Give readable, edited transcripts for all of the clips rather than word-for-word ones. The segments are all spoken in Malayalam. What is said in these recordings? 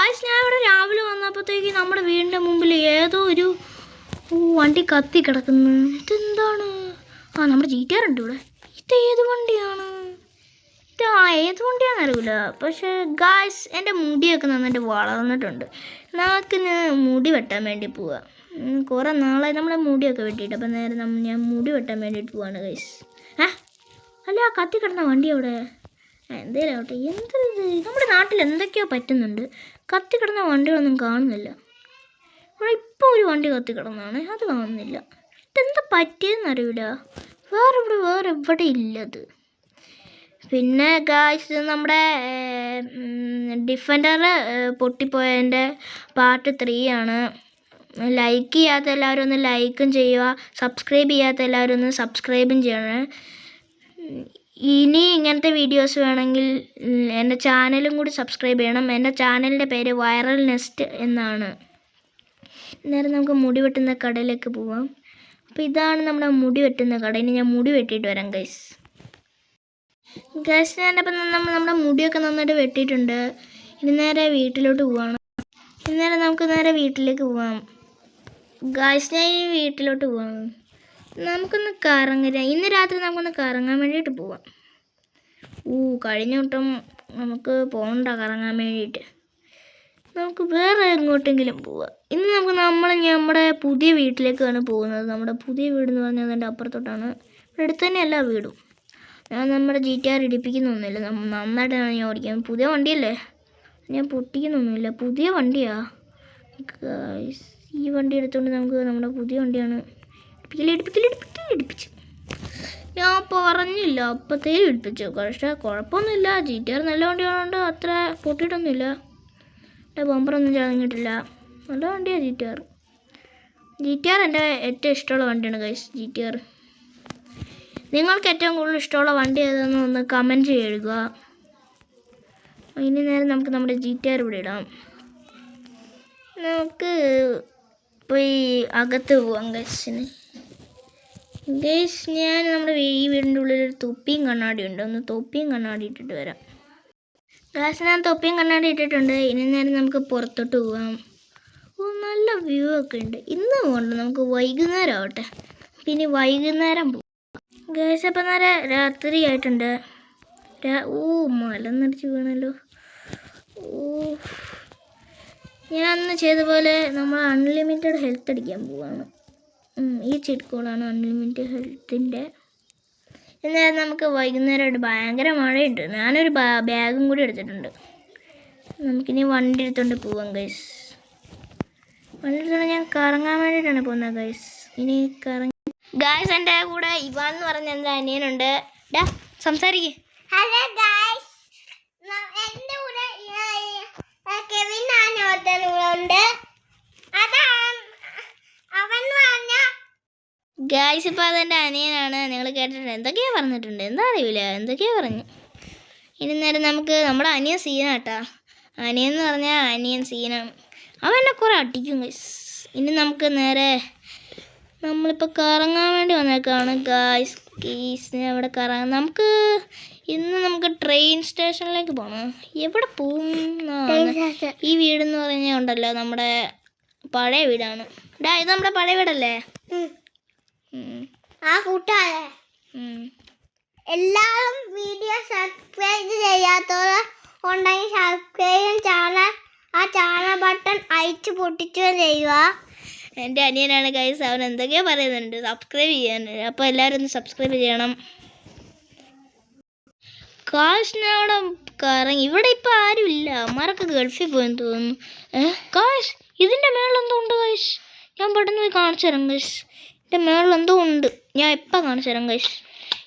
ഗായ്സ് ഞാൻ ഇവിടെ രാവിലെ വന്നപ്പോഴത്തേക്ക് നമ്മുടെ വീടിൻ്റെ മുമ്പിൽ ഏതോ ഒരു വണ്ടി കത്തി കിടക്കുന്നു. ഇതെന്താണ്? നമ്മുടെ GTR ഉണ്ട് ഇവിടെ. ഇത് ഏത് വണ്ടിയാണ്? ഏത് വണ്ടിയാണെന്ന് അറിയില്ല. പക്ഷേ ഗായ്സ് എൻ്റെ മുടിയൊക്കെ നന്നായിട്ട് വളർന്നിട്ടുണ്ട്. നമുക്ക് മുടി വെട്ടാൻ വേണ്ടി പോവാം. കുറേ നാളായി നമ്മളെ മുടിയൊക്കെ വെട്ടിയിട്ട്. അപ്പം നേരെ ഞാൻ മുടി വെട്ടാൻ വേണ്ടിയിട്ട് പോവാണ് ഗായ്സ്. അല്ല കത്തി കിടന്ന വണ്ടി അവിടെ എന്തേലും ആവട്ടെ. എന്ത് നമ്മുടെ നാട്ടിൽ എന്തൊക്കെയോ പറ്റുന്നുണ്ട്. കത്തി കിടന്ന വണ്ടികളൊന്നും കാണുന്നില്ല. ഇവിടെ ഇപ്പോൾ ഒരു വണ്ടി കത്തി കിടന്നാണ്, അത് കാണുന്നില്ല. ഇതെന്താ പറ്റിയെന്നറിയില്ല. വേറെ എവിടെ ഇല്ലത്. പിന്നെ ഗായ്സ് നമ്മുടെ ഡിഫൻഡർ പൊട്ടിപ്പോയതിൻ്റെ പാർട്ട് 3 ആണ്. ലൈക്ക് ചെയ്യാത്ത എല്ലാവരും ഒന്ന് ലൈക്കും ചെയ്യുക, സബ്സ്ക്രൈബ് ചെയ്യാത്ത എല്ലാവരും ഒന്ന് സബ്സ്ക്രൈബും ചെയ്യണേ. ഇനി ഇങ്ങനത്തെ വീഡിയോസ് വേണമെങ്കിൽ എൻ്റെ ചാനലും കൂടി സബ്സ്ക്രൈബ് ചെയ്യണം. എൻ്റെ ചാനലിൻ്റെ പേര് വൈറൽ നെസ്റ്റ് എന്നാണ്. നേരെ നമുക്ക് മുടി വെട്ടുന്ന കടയിലേക്ക് പോവാം. അപ്പോൾ ഇതാണ് നമ്മുടെ മുടി വെട്ടുന്ന കട. ഇനി ഞാൻ മുടി വെട്ടിയിട്ട് വരാം ഗൈസ്. ഞാനപ്പം നമ്മുടെ മുടിയൊക്കെ നന്നായിട്ട് വെട്ടിയിട്ടുണ്ട്. ഇനി നേരെ വീട്ടിലോട്ട് പോവാണ്. നമുക്ക് നേരെ വീട്ടിലേക്ക് പോവാം ഗൈസ്. ഞാൻ ഈ വീട്ടിലോട്ട് പോവാം. നമുക്കൊന്ന് കറങ്ങാം. ഇന്ന് രാത്രി നമുക്കൊന്ന് കറങ്ങാൻ വേണ്ടിയിട്ട് പോവാം. കഴിഞ്ഞ വട്ടം നമുക്ക് പോകണ്ട കറങ്ങാൻ വേണ്ടിയിട്ട്. നമുക്ക് വേറെ എങ്ങോട്ടെങ്കിലും പോവാം. ഇന്ന് നമ്മുടെ പുതിയ വീട്ടിലേക്കാണ് പോകുന്നത്. നമ്മുടെ പുതിയ വീടെന്ന് പറഞ്ഞാൽ അതിൻ്റെ അപ്പുറത്തോട്ടാണ്. ഇവിടെ അടുത്ത് തന്നെയല്ല വീടും. ഞാൻ നമ്മുടെ GTR ഇടിപ്പിക്കുന്നൊന്നുമില്ല. നന്നായിട്ടാണ് ഞാൻ ഓടിക്കുന്നത്. പുതിയ വണ്ടിയല്ലേ, ഞാൻ പൊട്ടിക്കുന്നൊന്നുമില്ല. പുതിയ വണ്ടിയാ ഗൈസ്. ഈ വണ്ടി എടുത്തുകൊണ്ട് നമുക്ക് നമ്മുടെ പുതിയ വണ്ടിയാണ്. ഇടിപ്പിച്ചു. ഞാൻ പറഞ്ഞില്ല, അപ്പത്തേലും ഇടിപ്പിച്ചു. പക്ഷേ കുഴപ്പമൊന്നുമില്ല. GTR നല്ല വണ്ടിയായതുകൊണ്ട് അത്ര പൊട്ടിയിട്ടൊന്നുമില്ല. ബമ്പറൊന്നും ചതങ്ങിയിട്ടില്ല. നല്ല വണ്ടിയാണ് GTR. എൻ്റെ ഏറ്റവും ഇഷ്ടമുള്ള വണ്ടിയാണ് ഗൈസ് GTR. നിങ്ങൾക്ക് ഏറ്റവും കൂടുതൽ ഇഷ്ടമുള്ള വണ്ടി ഏതെന്ന് ഒന്ന് കമൻറ്റ് ചെയ്യുക. ഇനി നേരെ നമുക്ക് നമ്മുടെ GTR ഇവിടെ ഇടാം. നമുക്ക് പോയി അകത്ത് പോവാം ഗൈസിന്. ഞാൻ നമ്മുടെ ഈ വീടിൻ്റെ ഉള്ളിൽ ഒരു തൊപ്പിയും കണ്ണാടി ഉണ്ട്. ഒന്ന് തൊപ്പിയും കണ്ണാടി ഇട്ടിട്ട് വരാം ഗൈസ്. ഞാൻ തൊപ്പിയും കണ്ണാടി ഇട്ടിട്ടുണ്ട്. ഇനി നേരം നമുക്ക് പുറത്തോട്ട് പോവാം. നല്ല വ്യൂ ഒക്കെ ഉണ്ട്. ഇന്ന് പോകണ്ട, നമുക്ക് വൈകുന്നേരം ആവട്ടെ. പിന്നെ വൈകുന്നേരം പോവാം ഗൈസ്. അപ്പം നേരെ രാത്രി ആയിട്ടുണ്ട്. മലന്നടിച്ച് വീണല്ലോ. ഞാൻ അന്ന് ചെയ്ത പോലെ നമ്മൾ അൺലിമിറ്റഡ് ഹെൽത്ത് അടിക്കാൻ പോവാണ്. ഈ ചിട്കോളാണ് അൺലിമിറ്റഡ് ഹെൽത്തിൻ്റെ. എന്നാലും നമുക്ക് വൈകുന്നേരമായിട്ട് ഭയങ്കര മഴയുണ്ട്. ഞാനൊരു ബാഗും കൂടി എടുത്തിട്ടുണ്ട്. നമുക്കിനി വണ്ടി എടുത്തുകൊണ്ട് പോവാം ഗൈസ്. വണ്ടി എടുത്തുകൊണ്ട് ഞാൻ കറങ്ങാൻ വേണ്ടിയിട്ടാണ് പോകുന്നത് ഗൈസ്. ഇനി ഗായ്സ് എൻ്റെ കൂടെ ഇവാൻ എന്ന് പറഞ്ഞ എൻ്റെ അനിയനുണ്ട്. സംസാരിക്കേ. ഹലോ ഗായ്സ്, എൻ്റെ കൂടെ കെവിൻ ഉണ്ട്. അവൻ പറഞ്ഞ ഗായ്സ് ഇപ്പോൾ അതെൻ്റെ അനിയനാണ്. നിങ്ങൾ കേട്ടിട്ടുണ്ട്. എന്തൊക്കെയാ പറഞ്ഞിട്ടുണ്ട് എന്താ അറിയില്ല, എന്തൊക്കെയാ പറഞ്ഞു. ഇനി നേരം നമുക്ക് നമ്മുടെ അനിയൻ സീനാട്ടാ. അനിയൻ എന്ന് പറഞ്ഞാൽ അനിയൻ സീനാണ്. അവൻ എന്നെ കുറേ അടിക്കും ഗൈസ്. ഇനി നമുക്ക് നേരെ നമ്മളിപ്പോൾ കറങ്ങാൻ വേണ്ടി വന്നേക്കാണ് ഗായ്സ്. അവിടെ കറങ്ങാൻ നമുക്ക് ട്രെയിൻ സ്റ്റേഷനിലേക്ക് പോകണം. എവിടെ പോവും? ഈ വീടെന്ന് പറഞ്ഞാൽ ഉണ്ടല്ലോ നമ്മുടെ പഴയ വീടാണ്. ഇത് നമ്മുടെ പഴയ വീടല്ലേ? കൂട്ടാതെ എല്ലാവരും വീഡിയോ സബ്സ്ക്രൈബ് ചെയ്യാത്തവർ ഉണ്ടെങ്കിൽ സബ്സ്ക്രൈബ് ചാനൽ ബട്ടൺ അയച്ചു പൊട്ടിച്ചു ചെയ്യുക. എൻ്റെ അനിയനാണ് ഗൈസ്. അവൻ എന്തൊക്കെയോ പറയുന്നുണ്ട് സബ്സ്ക്രൈബ് ചെയ്യാൻ. അപ്പോൾ എല്ലാവരും ഒന്ന് സബ്സ്ക്രൈബ് ചെയ്യണം. കാശിനവിടെ കറങ്ങി. ഇവിടെ ഇപ്പോൾ ആരുമില്ല. അമ്മമാരൊക്കെ ഗൾഫിൽ പോയെന്ന് തോന്നുന്നു. കാശ് ഇതിൻ്റെ മേളിലെന്തോ ഉണ്ട് ഗൈസ്. ഞാൻ പെട്ടെന്ന് പോയി കാണിച്ചു തരാം ഗൈസ്. എൻ്റെ മേളിലെന്തോ ഉണ്ട്. ഞാൻ എപ്പോൾ കാണിച്ചു തരാം ഗൈസ്.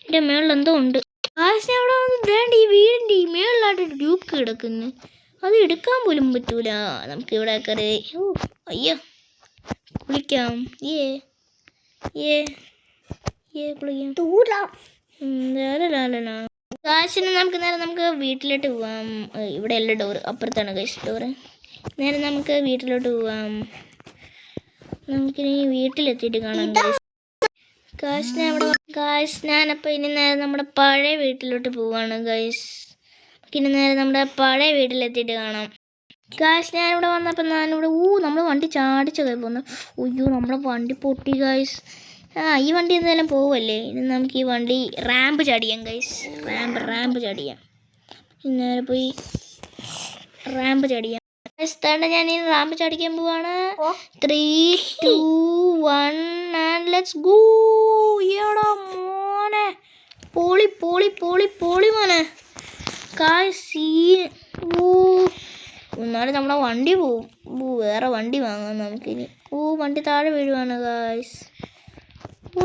എൻ്റെ മേളിലെന്തോ ഉണ്ട്. കാശിനെ അവിടെ വേണ്ട. ഈ വീടിൻ്റെ ഈ മേളിലായിട്ട് ഡ്യൂക്ക് കിടക്കുന്നു. അത് എടുക്കാൻ പോലും പറ്റൂല. നമുക്കിവിടെ കയറി അയ്യോ കുളിക്കാം. കുളിക്കാം. കാശിന് നമുക്ക് വീട്ടിലോട്ട് പോവാം. ഇവിടെ അല്ല ഡോറ്, അപ്പുറത്താണ് കാശ് ഡോറ്. നേരെ നമുക്ക് വീട്ടിലോട്ട് പോവാം. നമുക്കിനി വീട്ടിലെത്തിയിട്ട് കാണാം കാശ്. ഞാനപ്പോൾ ഇനി നേരെ നമ്മുടെ പഴയ വീട്ടിലോട്ട് പോവാണ് ഗൈസ്. ഇനി നേരെ നമ്മുടെ പഴയ വീട്ടിലെത്തിയിട്ട് കാണാം. ഗായ്സ് ഞാനിവിടെ വന്നപ്പോൾ ഞാനിവിടെ നമ്മൾ വണ്ടി ചാടിച്ചൊക്കെ പോകുന്നു. അയ്യോ നമ്മുടെ വണ്ടി പൊട്ടി ഗായ്സ്. ഈ വണ്ടി എന്തായാലും പോവല്ലേ. ഇനി നമുക്ക് ഈ വണ്ടി റാമ്പ് ചാടിയാം ഗൈസ്. റാമ്പ് ചാടിയാം. നേരെ പോയി റാമ്പ് ചാടിയാം. ഞാൻ ഈ റാമ്പ് ചാടിക്കാൻ പോവാണ്. 3, 2, 1 ആൻഡ് ലെറ്റ്സ് ഗോ. എടാ മോനെ പോളി പോളി പോളി പോളി മോനെ ഗായ്സ്. എന്നാലും നമ്മുടെ വണ്ടി പോവും. വേറെ വണ്ടി വാങ്ങാം നമുക്കിനി. വണ്ടി താഴെ വീഴുവാണ് ഗായ്സ്.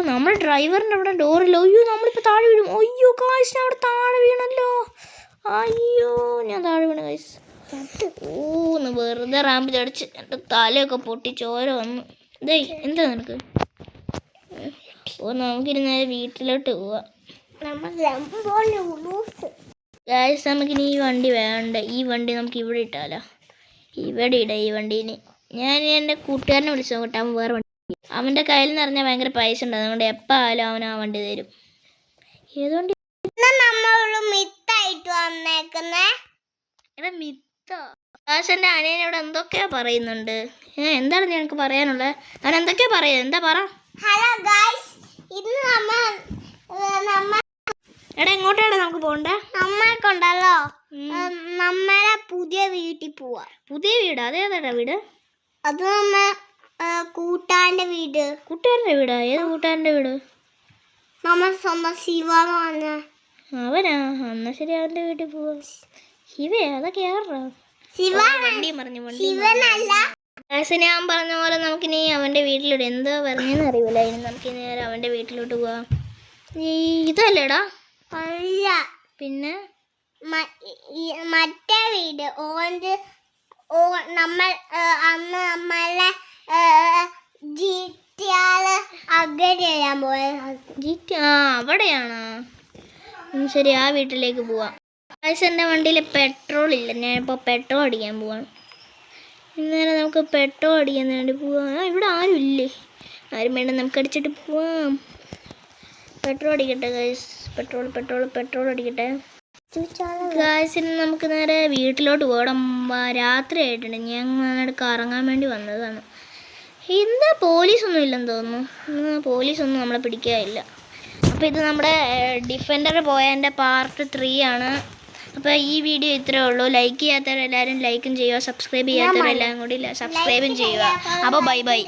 നമ്മുടെ ഡ്രൈവറിൻ്റെ അവിടെ ഡോറില്ല. അയ്യോ നമ്മളിപ്പോൾ താഴെ വീഴും. അയ്യോ ഗായ്സ് ഞാൻ അവിടെ താഴെ വീണല്ലോ. അയ്യോ ഞാൻ താഴെ വീണു ഗായ്സ്. ഒന്ന് വെറുതെ റാമ്പ് ചടിച്ച് എൻ്റെ തലയൊക്കെ പൊട്ടി ചോര വന്നു. ഇതേ എന്താ നിനക്ക്? നമുക്കിനി നേരെ വീട്ടിലോട്ട് പോവാം. ഗായ്സ് നമുക്കിനി ഈ വണ്ടി വേണ്ട. ഈ വണ്ടി നമുക്ക് ഇവിടെ ഇട്ടാലോ. ഇവിടെ ഇടാം ഈ വണ്ടീന്. ഞാൻ എൻ്റെ കൂട്ടുകാരനെ വിളിച്ചു നോക്കട്ടെ. അവൻ വേറെ വണ്ടി, അവൻ്റെ കയ്യിൽ നിന്ന് പറഞ്ഞാൽ ഭയങ്കര പൈസ ഉണ്ട്. അതുകൊണ്ട് എപ്പോൾ ആയാലും അവൻ ആ വണ്ടി തരും. ഏതുവണ്ടി? എടാ മിത്തോ. ഗായ്സ് എൻ്റെ അനിയനോട് എന്തൊക്കെയാ പറയുന്നുണ്ട്. എന്താണ് നിനക്ക് പറയാനുള്ളത്? അവൻ എന്തൊക്കെയാ പറയുന്നത്? എന്താ പറ. ഹലോ ഗായ്സ്, ഇന്ന് എടാ എങ്ങോട്ടാണ് നമുക്ക് പോകണ്ടേ? നമ്മൾക്കുണ്ടല്ലോ നമ്മളെ പുതിയ വീട്ടിൽ പോവാ. പുതിയ വീട്? അതേതാ വീട്? അത് കൂട്ടാന്റെ വീട്. കൂട്ടുകാരൻ്റെ വീടാ? ഏത് കൂട്ടുകാരൻ്റെ വീട്? നമ്മൾ സ്വന്തം ശിവ പറഞ്ഞ അവനാ? എന്നാ ശരി അവൻ്റെ വീട്ടിൽ പോവാ. ശിവയാ? അതൊക്കെ ആറാ? വണ്ടി പറഞ്ഞു. ശിവനല്ല. ഞാൻ പറഞ്ഞ പോലെ നമുക്കിനി അവൻ്റെ വീട്ടിലോട്ട് എന്തോ പറഞ്ഞെന്ന് അറിയില്ല. ഇനി നമുക്ക് നേരെ അവൻ്റെ വീട്ടിലോട്ട് പോവാം. ഇതല്ലേടാ? അല്ല, പിന്നെ മറ്റേ വീട്. നമ്മൾ അന്ന് നമ്മളെ ജിറ്റിയാല് അപ്ഗ്രേഡ് ചെയ്യാൻ പോയത്. അവിടെയാണോ? ശരി ആ വീട്ടിലേക്ക് പോവാം. ഗായ്സ് എൻ്റെ വണ്ടിയിൽ പെട്രോൾ ഇല്ല. ഞാനിപ്പോൾ പെട്രോൾ അടിക്കാൻ പോവാണ്. ഇന്നേരം നമുക്ക് പെട്രോൾ അടിക്കാൻ വേണ്ടി പോവാം. ഇവിടെ ആരും ഇല്ലേ? ആരും വേണ്ട, നമുക്ക് അടിച്ചിട്ട് പോവാം. പെട്രോൾ അടിക്കട്ടെ ഗായ്സ്. പെട്രോൾ അടിക്കട്ടെ ഗായ്സിന്. നമുക്ക് നേരെ വീട്ടിലോട്ട് പോകണം. രാത്രി ആയിട്ടുണ്ട്. ഞങ്ങൾ കറങ്ങാൻ വേണ്ടി വന്നതാണ്. ഇന്ന് പോലീസൊന്നും ഇല്ലെന്ന് തോന്നുന്നു. പോലീസൊന്നും നമ്മളെ പിടിക്കാനില്ല. അപ്പോൾ ഇത് നമ്മുടെ ഡിഫൻഡർ പോയതിൻ്റെ പാർട്ട് 3 ആണ്. അപ്പോൾ ഈ വീഡിയോ ഇത്രയേ ഉള്ളൂ. ലൈക്ക് ചെയ്യാത്തവരെല്ലാവരും ലൈക്കും ചെയ്യുക. സബ്സ്ക്രൈബ് ചെയ്യാത്തവരെല്ലാം കൂടി സബ്സ്ക്രൈബും ചെയ്യുക. അപ്പോൾ ബൈ.